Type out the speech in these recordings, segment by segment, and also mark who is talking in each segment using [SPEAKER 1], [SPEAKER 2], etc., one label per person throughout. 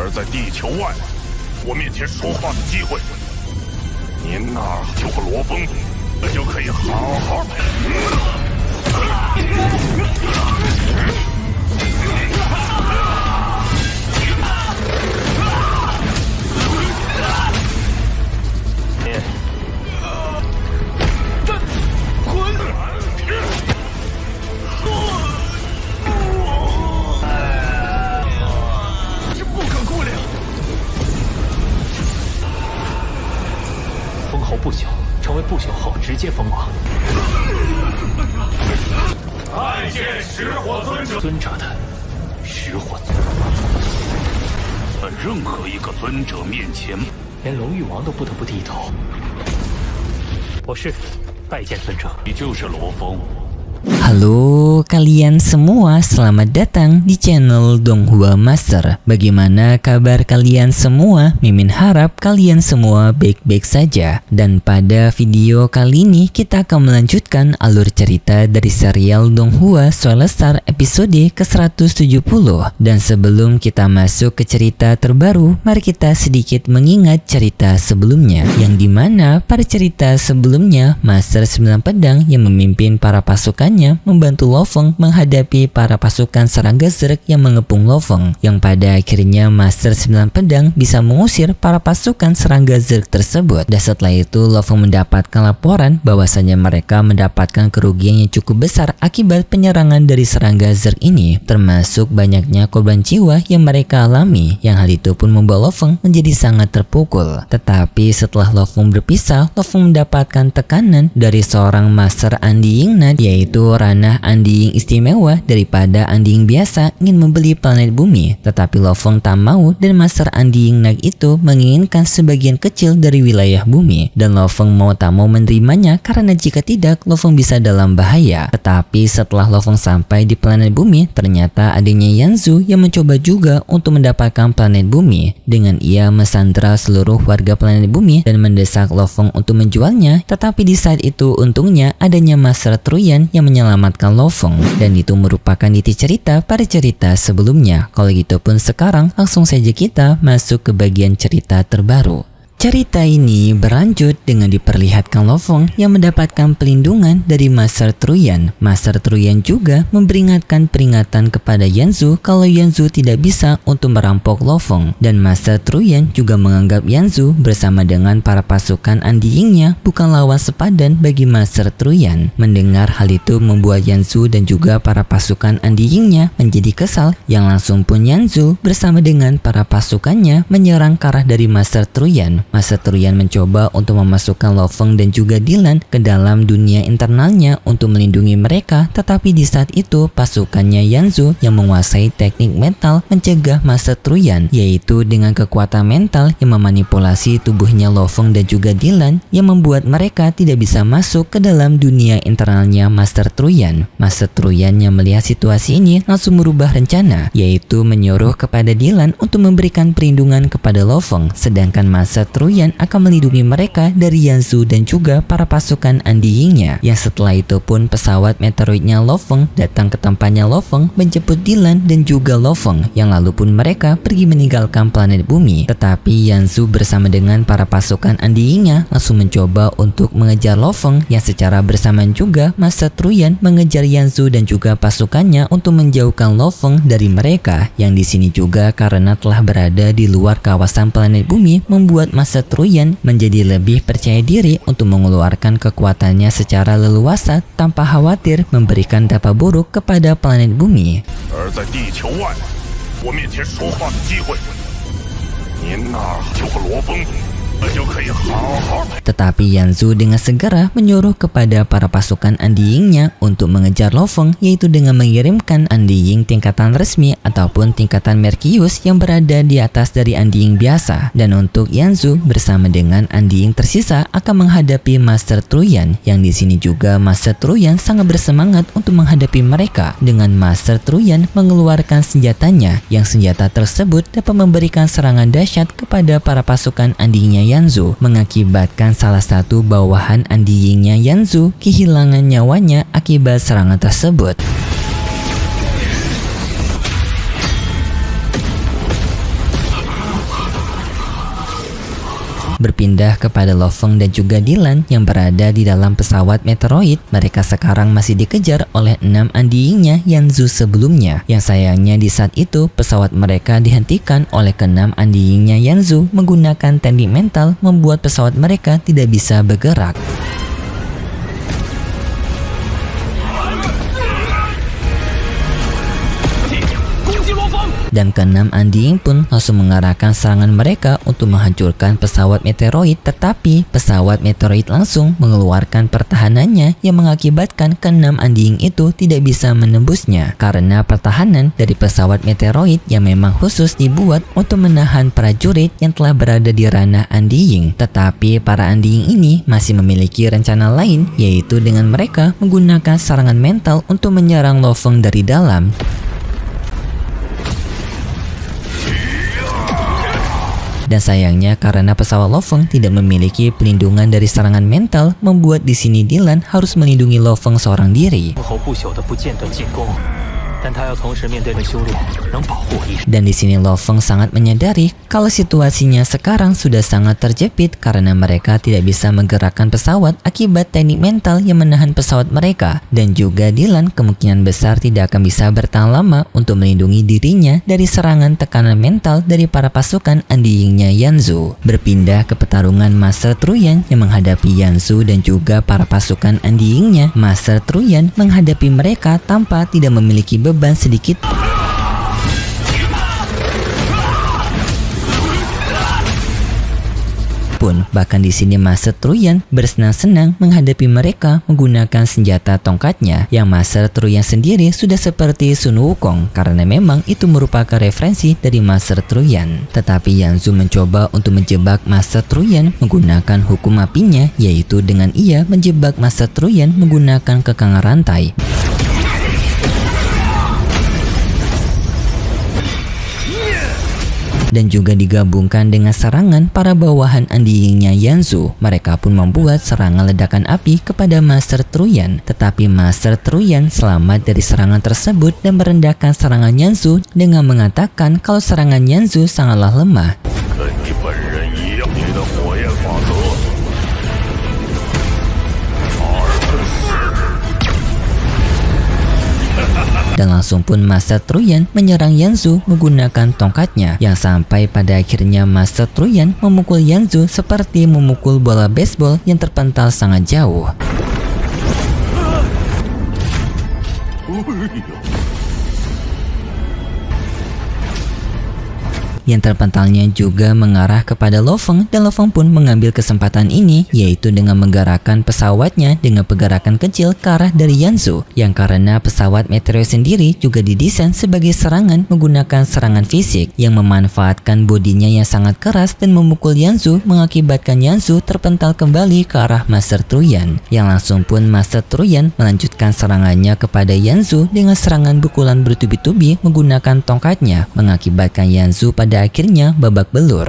[SPEAKER 1] 而在地球外，我面前说话的机会，您那儿有个罗峰，那就可以好好陪。
[SPEAKER 2] 这不可估量。封侯不朽，成为不朽后直接封王。
[SPEAKER 1] 拜见石火尊者。
[SPEAKER 2] 尊者的石火尊，
[SPEAKER 1] 在任何一个尊者面前，
[SPEAKER 2] 连龙玉王都不得不低头。我是拜见尊者。
[SPEAKER 1] 你就是罗峰。
[SPEAKER 3] Halo kalian semua, selamat datang di channel Donghua Master. Bagaimana kabar kalian semua? Mimin harap kalian semua baik-baik saja. Dan pada video kali ini kita akan melanjutkan alur cerita dari serial Donghua Soulstar episode ke-170. Dan sebelum kita masuk ke cerita terbaru, mari kita sedikit mengingat cerita sebelumnya, yang dimana pada cerita sebelumnya Master 9 Pedang yang memimpin para pasukan membantu Lo Feng menghadapi para pasukan serangga Zerg yang mengepung Lo Feng, yang pada akhirnya Master 9 Pedang bisa mengusir para pasukan serangga Zerg tersebut. Dan setelah itu Lo Feng mendapatkan laporan bahwasanya mereka mendapatkan kerugian yang cukup besar akibat penyerangan dari serangga Zerg ini, termasuk banyaknya korban jiwa yang mereka alami, yang hal itu pun membuat Lo Feng menjadi sangat terpukul. Tetapi setelah Lo Feng berpisah, Lo Feng mendapatkan tekanan dari seorang Master Andi Yingnat, yaitu ranah Andi Ying istimewa daripada Andi Ying biasa ingin membeli planet bumi. Tetapi Lo Feng tak mau, dan Master Andi Yingnat itu menginginkan sebagian kecil dari wilayah bumi, dan Lo Feng mau tak mau menerimanya karena jika tidak Lo Feng bisa dalam bahaya. Tetapi setelah Lo Feng sampai di planet bumi, ternyata adanya Yanzu yang mencoba juga untuk mendapatkan planet bumi, dengan ia mensandra seluruh warga planet bumi dan mendesak Lo Feng untuk menjualnya. Tetapi di saat itu untungnya adanya Master Truyan yang menyelamatkan Lo Feng, dan itu merupakan inti cerita pada cerita sebelumnya. Kalau gitu pun sekarang langsung saja kita masuk ke bagian cerita terbaru. Cerita ini berlanjut dengan diperlihatkan Lo Feng yang mendapatkan pelindungan dari Master Truyan. Master Truyan juga memberingatkan peringatan kepada Yanzu kalau Yanzu tidak bisa untuk merampok Lo Feng, dan Master Truyan juga menganggap Yanzu bersama dengan para pasukan Andi Yingnya bukan lawan sepadan bagi Master Truyan. Mendengar hal itu membuat Yanzu dan juga para pasukan Andi Yingnya menjadi kesal, yang langsung pun Yanzu bersama dengan para pasukannya menyerang ke arah dari Master Truyan. Master Truyan mencoba untuk memasukkan Lo Feng dan juga Dylan ke dalam dunia internalnya untuk melindungi mereka, tetapi di saat itu pasukannya Yanzu yang menguasai teknik mental mencegah Master Truyan, yaitu dengan kekuatan mental yang memanipulasi tubuhnya Lo Feng dan juga Dylan, yang membuat mereka tidak bisa masuk ke dalam dunia internalnya Master Truyan. Master Truyan yang melihat situasi ini langsung merubah rencana, yaitu menyuruh kepada Dylan untuk memberikan perlindungan kepada Lo Feng, sedangkan Master Truyan akan melindungi mereka dari Yanzu dan juga para pasukan Andi Yingnya. Yang setelah itu pun pesawat meteoroidnya Lo Feng datang ke tempatnya Lo Feng menjemput Dylan dan juga Lo Feng, yang lalu pun mereka pergi meninggalkan planet bumi. Tetapi Yanzu bersama dengan para pasukan Andi Yingnya langsung mencoba untuk mengejar Lo Feng, yang secara bersamaan juga Master Truyan mengejar Yanzu dan juga pasukannya untuk menjauhkan Lo Feng dari mereka, yang di sini juga karena telah berada di luar kawasan planet bumi membuat Master Truyan menjadi lebih percaya diri untuk mengeluarkan kekuatannya secara leluasa tanpa khawatir memberikan dampak buruk kepada planet bumi.
[SPEAKER 1] 而在地球外，我面前说话的机会，您那儿有个罗峰，那就可以好好陪。
[SPEAKER 3] Tetapi Yanzu dengan segera menyuruh kepada para pasukan Andi Yingnya untuk mengejar Lo Feng, yaitu dengan mengirimkan Andi Ying tingkatan resmi ataupun tingkatan Merkius yang berada di atas dari Andi Ying biasa. Dan untuk Yanzu bersama dengan Andi Ying tersisa akan menghadapi Master Truyan, yang di sini juga Master Truyan sangat bersemangat untuk menghadapi mereka, dengan Master Truyan mengeluarkan senjatanya, yang senjata tersebut dapat memberikan serangan dahsyat kepada para pasukan Andi Yingnya Yanzu, mengakibatkan salah satu bawahan Andi Yingnya Yanzu kehilangan nyawanya akibat serangan tersebut. Berpindah kepada Lo Feng dan juga Dylan yang berada di dalam pesawat meteoroid. Mereka sekarang masih dikejar oleh 6 anjingnya Yanzu sebelumnya. Yang sayangnya di saat itu pesawat mereka dihentikan oleh ke-6 anjingnya Yanzu menggunakan teknik mental membuat pesawat mereka tidak bisa bergerak. Dan ke-6 anjing pun langsung mengarahkan serangan mereka untuk menghancurkan pesawat meteoroid, tetapi pesawat meteoroid langsung mengeluarkan pertahanannya yang mengakibatkan ke-6 anjing itu tidak bisa menembusnya karena pertahanan dari pesawat meteoroid yang memang khusus dibuat untuk menahan prajurit yang telah berada di ranah anjing. Tetapi para anjing ini masih memiliki rencana lain, yaitu dengan mereka menggunakan serangan mental untuk menyerang Lo Feng dari dalam. Dan sayangnya karena pesawat Lo Feng tidak memiliki pelindungan dari serangan mental, membuat di sini Dylan harus melindungi Lo Feng seorang diri. Dan di sini Lo Feng sangat menyadari kalau situasinya sekarang sudah sangat terjepit karena mereka tidak bisa menggerakkan pesawat akibat teknik mental yang menahan pesawat mereka. Dan juga Dylan kemungkinan besar tidak akan bisa bertahan lama untuk melindungi dirinya dari serangan tekanan mental dari para pasukan anjingnya Yanzu. Berpindah ke pertarungan Master Truyan yang menghadapi Yanzu dan juga para pasukan anjingnya. Master Truyan menghadapi mereka tanpa tidak memiliki beban sedikit. Bahkan di sini Master Truyan bersenang-senang menghadapi mereka menggunakan senjata tongkatnya, yang Master Truyan sendiri sudah seperti Sun Wukong karena memang itu merupakan referensi dari Master Truyan. Tetapi Yanzu mencoba untuk menjebak Master Truyan menggunakan hukum apinya, yaitu dengan ia menjebak Master Truyan menggunakan kekang rantai. Dan juga digabungkan dengan serangan para bawahan anjingnya Yanzu. Mereka pun membuat serangan ledakan api kepada Master Truyan. Tetapi Master Truyan selamat dari serangan tersebut dan merendahkan serangan Yanzu dengan mengatakan kalau serangan Yanzu sangatlah lemah. Dan langsung pun Master Truyan menyerang Yanzu menggunakan tongkatnya, yang sampai pada akhirnya Master Truyan memukul Yanzu seperti memukul bola baseball yang terpental sangat jauh. Yang terpentalnya juga mengarah kepada Lo Feng, dan Lo Feng pun mengambil kesempatan ini, yaitu dengan menggerakkan pesawatnya dengan pergerakan kecil ke arah dari Yanzu, yang karena pesawat meteor sendiri juga didesain sebagai serangan menggunakan serangan fisik yang memanfaatkan bodinya yang sangat keras dan memukul Yanzu, mengakibatkan Yanzu terpental kembali ke arah Master Truyan, yang langsung pun Master Truyan melanjutkan serangannya kepada Yanzu dengan serangan pukulan bertubi-tubi menggunakan tongkatnya, mengakibatkan Yanzu pada akhirnya babak belur.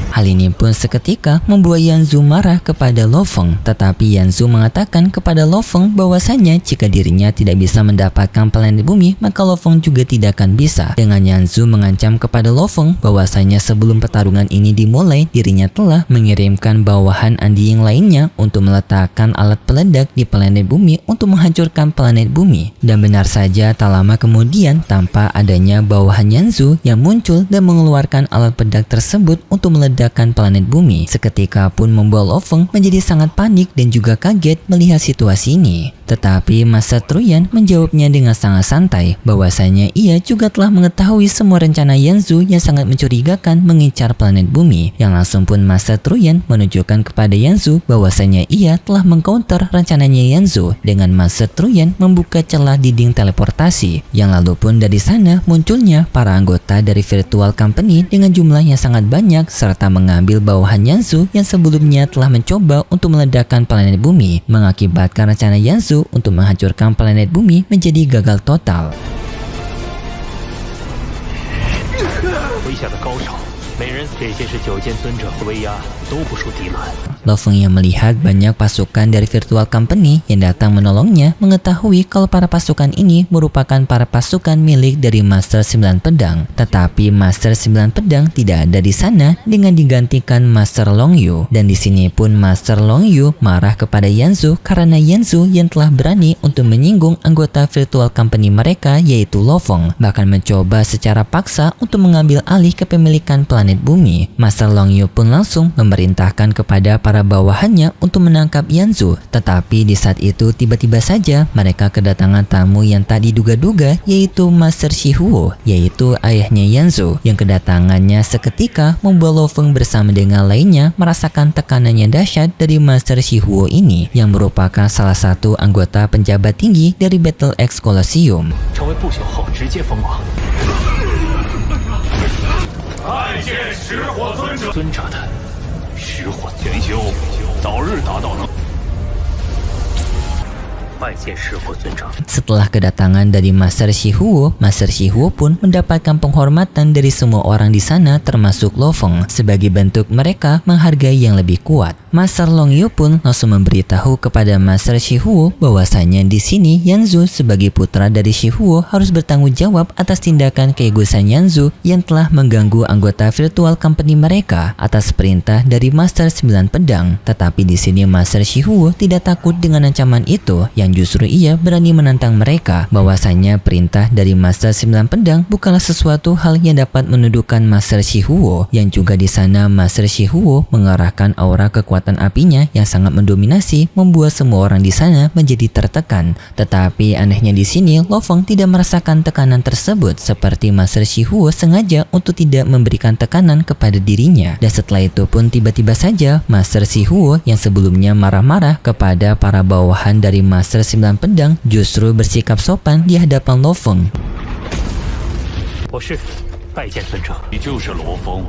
[SPEAKER 3] Hal ini pun seketika membuat Yanzu marah kepada Lo Feng, tetapi Yanzu mengatakan kepada Lo Feng bahwasanya jika dirinya tidak bisa mendapatkan planet bumi, maka Lo Feng juga tidak akan bisa. Dengan Yanzu mengancam kepada Lo Feng bahwasanya sebelum pertarungan ini dimulai, dirinya telah mengirimkan bawahan anjing lainnya untuk meletakkan alat peledak di planet bumi untuk menghancurkan planet bumi. Dan benar saja, tak lama kemudian tanpa adanya bawahan Yanzu yang muncul dan mengeluarkan alat peledak tersebut untuk meledak planet bumi, seketika pun membuat Lo Feng menjadi sangat panik dan juga kaget melihat situasi ini. Tetapi Master Truyan menjawabnya dengan sangat santai bahwasanya ia juga telah mengetahui semua rencana Yanzu yang sangat mencurigakan mengincar planet bumi, yang langsung pun Master Truyan menunjukkan kepada Yanzu bahwasanya ia telah mengcounter rencananya Yanzu dengan Master Truyan membuka celah dinding teleportasi, yang lalu pun dari sana munculnya para anggota dari Virtual Company dengan jumlah yang sangat banyak serta mengambil bawahan Yanzu yang sebelumnya telah mencoba untuk meledakkan planet bumi, mengakibatkan rencana Yanzu untuk menghancurkan planet bumi menjadi gagal total.
[SPEAKER 2] 麾下的高手，美人此这些是九剑尊者和威压，都不属敌乱。
[SPEAKER 3] Lo Feng yang melihat banyak pasukan dari Virtual Company yang datang menolongnya mengetahui kalau para pasukan ini merupakan para pasukan milik dari Master 9 Pedang. Tetapi Master 9 Pedang tidak ada di sana dengan digantikan Master Long Yu. Dan di sini pun Master Long Yu marah kepada Yanzu karena Yanzu yang telah berani untuk menyinggung anggota Virtual Company mereka yaitu Lo Feng, bahkan mencoba secara paksa untuk mengambil alih kepemilikan planet bumi. Master Long Yu pun langsung memerintahkan kepada para bawahannya untuk menangkap Yanzu. Tetapi di saat itu tiba-tiba saja mereka kedatangan tamu yang tak diduga-duga yaitu Master Shihuo, yaitu ayahnya Yanzu, yang kedatangannya seketika membuat Lo Feng bersama dengan lainnya merasakan tekanan yang dahsyat dari Master Shihuo ini yang merupakan salah satu anggota penjabat tinggi dari Battle X Colosseum.
[SPEAKER 2] 成为不朽后直接封王。
[SPEAKER 1] 拜见石火尊者。
[SPEAKER 2] 尊者的石火
[SPEAKER 1] 潜修，早日达到能。
[SPEAKER 2] 拜见石火尊者。
[SPEAKER 3] Setelah kedatangan dari Master Shihuo pun mendapatkan penghormatan dari semua orang di sana termasuk Lo Feng sebagai bentuk mereka menghargai yang lebih kuat. Master Long Yu pun langsung memberitahu kepada Master Shihuo bahwasanya di sini Yanzu sebagai putra dari Shihuo harus bertanggung jawab atas tindakan keegoisan Yanzu yang telah mengganggu anggota Virtual Company mereka atas perintah dari Master 9 Pedang. Tetapi di sini Master Shihuo tidak takut dengan ancaman itu, yang justru ia berani menantang mereka bahwasanya perintah dari Master 9 Pedang bukanlah sesuatu hal yang dapat menuduhkan Master Shihuo, yang juga di sana Master Shihuo mengarahkan aura kekuatan apinya yang sangat mendominasi membuat semua orang di sana menjadi tertekan. Tetapi anehnya di sini Lo Feng tidak merasakan tekanan tersebut seperti Master Shihuo sengaja untuk tidak memberikan tekanan kepada dirinya. Dan setelah itu pun tiba-tiba saja Master Shihuo yang sebelumnya marah-marah kepada para bawahan dari Master 9 Pedang justru bersikap sopan di hadapan Lo Feng.
[SPEAKER 2] 我是拜见尊者。
[SPEAKER 1] 你就是罗峰。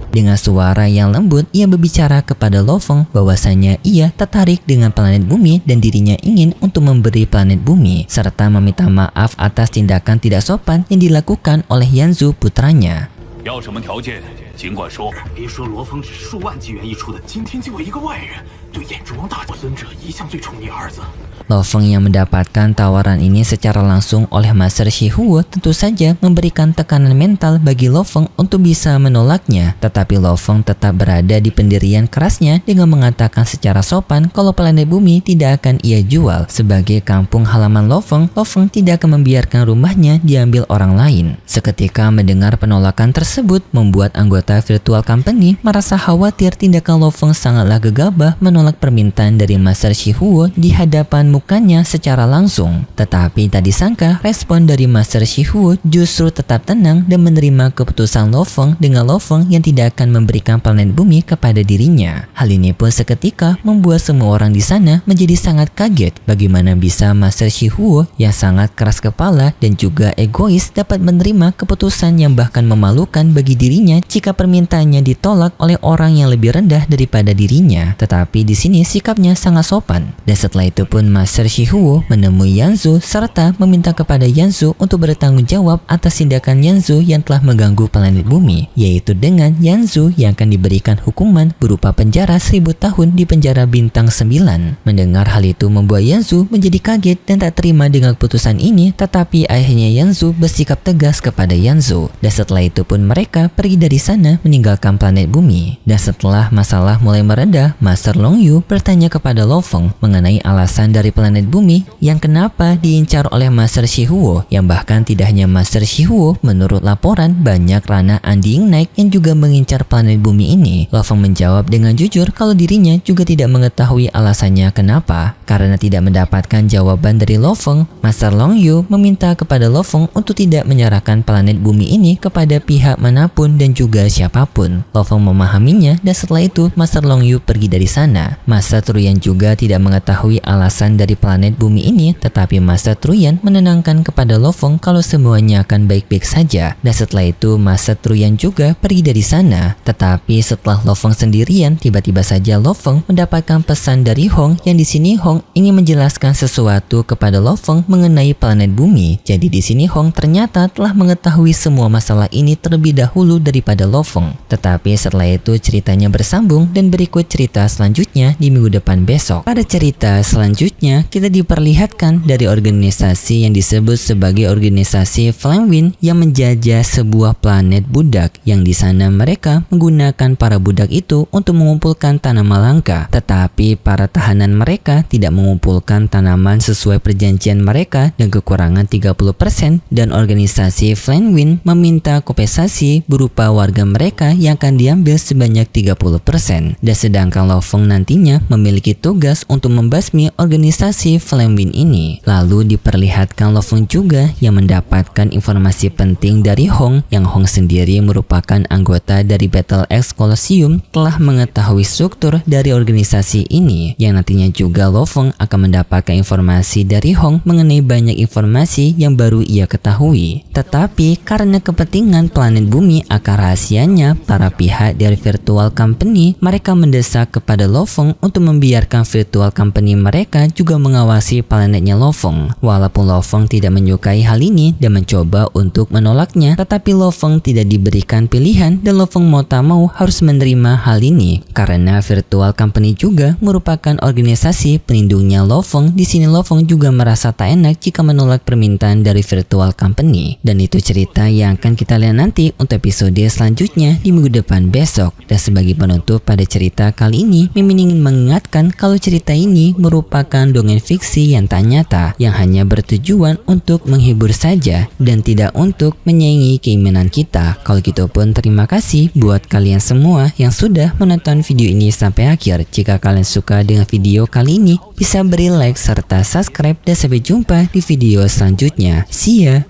[SPEAKER 3] Dengan suara yang lembut, ia berbicara kepada Lo Feng bahwasanya ia tertarik dengan planet bumi dan dirinya ingin untuk memberi planet bumi, serta meminta maaf atas tindakan tidak sopan yang dilakukan oleh Yanzu putranya.
[SPEAKER 1] 要什么条件，尽管说。
[SPEAKER 2] 别说罗峰只是数万机元一出的，今天就有一个外人对眼之王大我尊者一向最宠溺儿子。
[SPEAKER 3] Lo Feng yang mendapatkan tawaran ini secara langsung oleh Master Shihuo tentu saja memberikan tekanan mental bagi Lo Feng untuk bisa menolaknya. Tetapi Lo Feng tetap berada di pendirian kerasnya dengan mengatakan secara sopan kalau planet bumi tidak akan ia jual. Sebagai kampung halaman Lo Feng tidak akan membiarkan rumahnya diambil orang lain. Seketika mendengar penolakan tersebut membuat anggota Virtual Company merasa khawatir tindakan Lo Feng sangatlah gegabah menolak permintaan dari Master Shihuo di hadapan mukanya secara langsung. Tetapi tak disangka respon dari Master Shihuo justru tetap tenang dan menerima keputusan Lo Feng dengan Lo Feng yang tidak akan memberikan planet bumi kepada dirinya. Hal ini pun seketika membuat semua orang di sana menjadi sangat kaget bagaimana bisa Master Shihuo yang sangat keras kepala dan juga egois dapat menerima keputusan yang bahkan memalukan bagi dirinya jika permintaannya ditolak oleh orang yang lebih rendah daripada dirinya. Tetapi di sini sikapnya sangat sopan. Dan setelah itu pun Master Shihuo menemui Yanzu serta meminta kepada Yanzu untuk bertanggung jawab atas tindakan Yanzu yang telah mengganggu planet bumi, yaitu dengan Yanzu yang akan diberikan hukuman berupa penjara 1000 tahun di penjara bintang 9. Mendengar hal itu membuat Yanzu menjadi kaget dan tak terima dengan keputusan ini, tetapi ayahnya Yanzu bersikap tegas kepada Yanzu. Dan setelah itu pun mereka pergi dari sana meninggalkan planet bumi. Dan setelah masalah mulai mereda, Master Long Yu bertanya kepada Lo Feng mengenai alasan dari planet bumi yang kenapa diincar oleh Master Shihuo, yang bahkan tidak hanya Master Shihuo, menurut laporan banyak ranah Undying Knight yang juga mengincar planet bumi ini. Lo Feng menjawab dengan jujur kalau dirinya juga tidak mengetahui alasannya kenapa. Karena tidak mendapatkan jawaban dari Lo Feng, Master Long Yu meminta kepada Lo Feng untuk tidak menyerahkan planet bumi ini kepada pihak manapun dan juga siapapun. Lo Feng memahaminya dan setelah itu Master Long Yu pergi dari sana. Master Truyan juga tidak mengetahui alasan dari planet bumi ini, tetapi Master Truyan menenangkan kepada Lo Feng kalau semuanya akan baik-baik saja. Dan setelah itu Master Truyan juga pergi dari sana. Tetapi setelah Lo Feng sendirian, tiba-tiba saja Lo Feng mendapatkan pesan dari Hong, yang di sini Hong ingin menjelaskan sesuatu kepada Lo Feng mengenai planet bumi. Jadi di sini Hong ternyata telah mengetahui semua masalah ini terlebih dahulu daripada Lo Lo Feng. Tetapi setelah itu ceritanya bersambung dan berikut cerita selanjutnya di minggu depan besok. Pada cerita selanjutnya kita diperlihatkan dari organisasi yang disebut sebagai organisasi Flame Wind yang menjajah sebuah planet budak, yang di sana mereka menggunakan para budak itu untuk mengumpulkan tanaman langka. Tetapi para tahanan mereka tidak mengumpulkan tanaman sesuai perjanjian mereka dan kekurangan 30%, dan organisasi Flame Wind meminta kompensasi berupa warga mereka yang akan diambil sebanyak 30%. Dan sedangkan Lo Feng nantinya memiliki tugas untuk membasmi organisasi Flame Wind ini. Lalu diperlihatkan Lo Feng juga yang mendapatkan informasi penting dari Hong, yang Hong sendiri merupakan anggota dari Battle X Colosseum, telah mengetahui struktur dari organisasi ini, yang nantinya juga Lo Feng akan mendapatkan informasi dari Hong mengenai banyak informasi yang baru ia ketahui. Tetapi karena kepentingan planet bumi akan rahasianya, para pihak dari Virtual Company mereka mendesak kepada Lo Feng untuk membiarkan Virtual Company mereka juga mengawasi planetnya Lo Feng. Walaupun Lo Feng tidak menyukai hal ini dan mencoba untuk menolaknya, tetapi Lo Feng tidak diberikan pilihan dan Lo Feng mau tak mau harus menerima hal ini karena Virtual Company juga merupakan organisasi pelindungnya Lo Feng. Di sini Lo Feng juga merasa tak enak jika menolak permintaan dari Virtual Company, dan itu cerita yang akan kita lihat nanti untuk episode selanjutnya di minggu depan besok. Dan sebagai penutup pada cerita kali ini, Mimin ingin mengingatkan kalau cerita ini merupakan dongeng fiksi yang tak nyata, yang hanya bertujuan untuk menghibur saja dan tidak untuk menyaingi keinginan kita. Kalau gitu pun terima kasih buat kalian semua yang sudah menonton video ini sampai akhir. Jika kalian suka dengan video kali ini, bisa beri like serta subscribe, dan sampai jumpa di video selanjutnya. See ya!